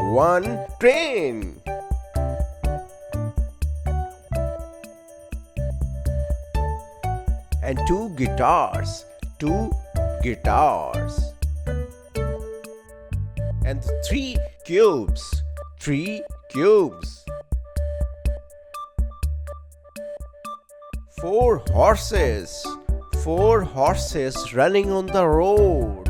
1 train. And 2 guitars. 2 guitars. And 3 cubes. 3 cubes. 4 horses. 4 horses running on the road.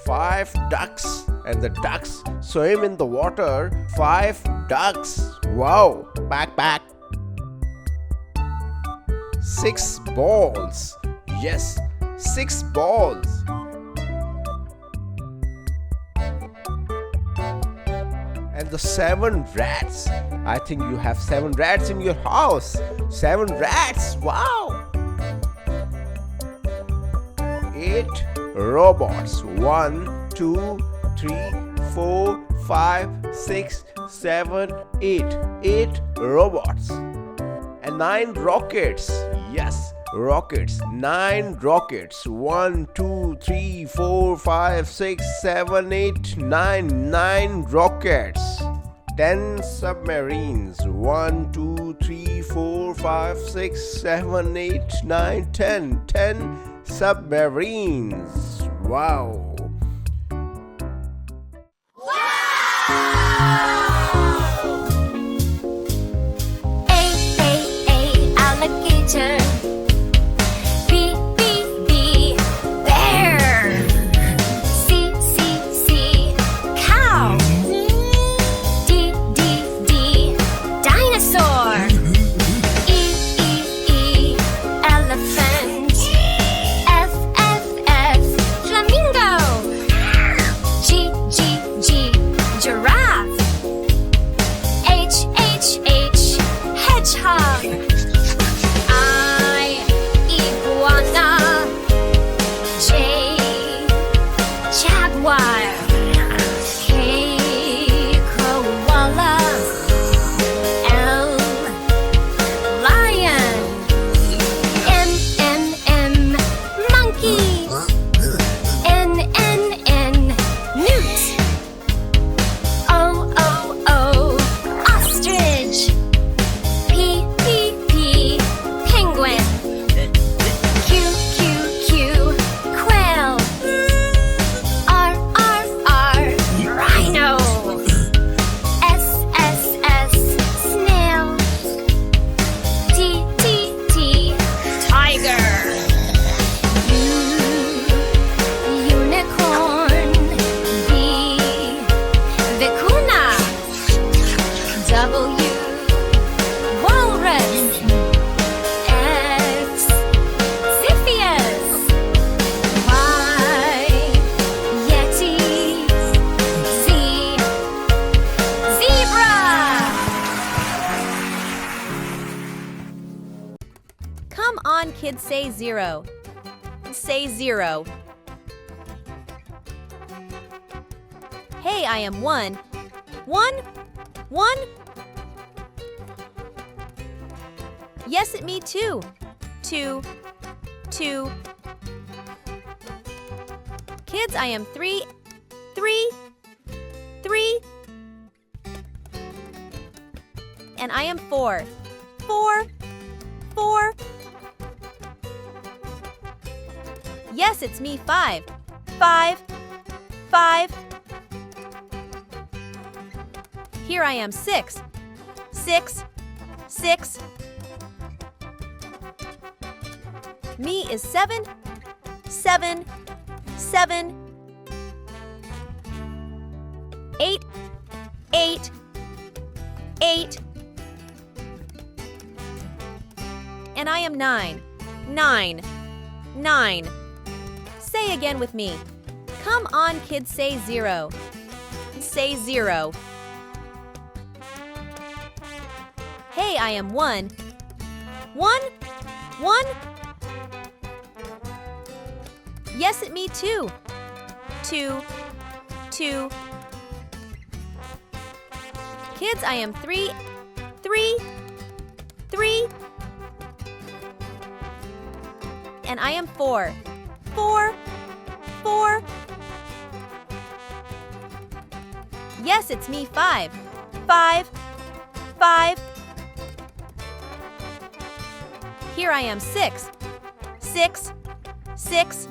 5 ducks, and the ducks swim in the water. 5 ducks. Wow, back. 6 balls. Yes, 6 balls. And the 7 rats. I think you have 7 rats in your house. 7 rats. Wow. 8 robots. 1, 2, 3, 4, 5, 6, 7, 8. 8 robots. And 9 rockets. Yes, rockets. 9 rockets. 1, 2, 3, 4, 5, 6, 7, 8, 9. 9 rockets. 10 submarines. 1, 2, 3, 4, 5, 6, 7, 8, 9, 10. 10 submarines. Wow. Alligator. B, bear. C, cow. D, dinosaur. E, elephant. F, flamingo. G, giraffe. H, hedgehog. Come on, kids, say 0. Say 0. Hey, I am 1. 1. Yes, it me too. 2. Kids, I am 3. 3. And I am 4. 4. Yes, it's me 5. 5. Here I am 6. 6. Me is 7. 7. 8. 8. And I am 9. 9. Say again with me. Come on, kids, say 0. Say 0. Hey, I am 1. 1. Yes, it me too. 2. Kids, I am 3. 3. And I am 4. 4. Yes, it's me, 5. 5. 5. Here I am, 6. 6. 6.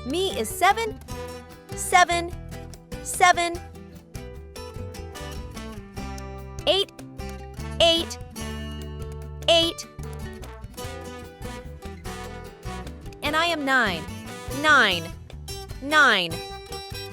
Me is 7. 7. 7. 8. 8. 8. And I am 9. 9. 9.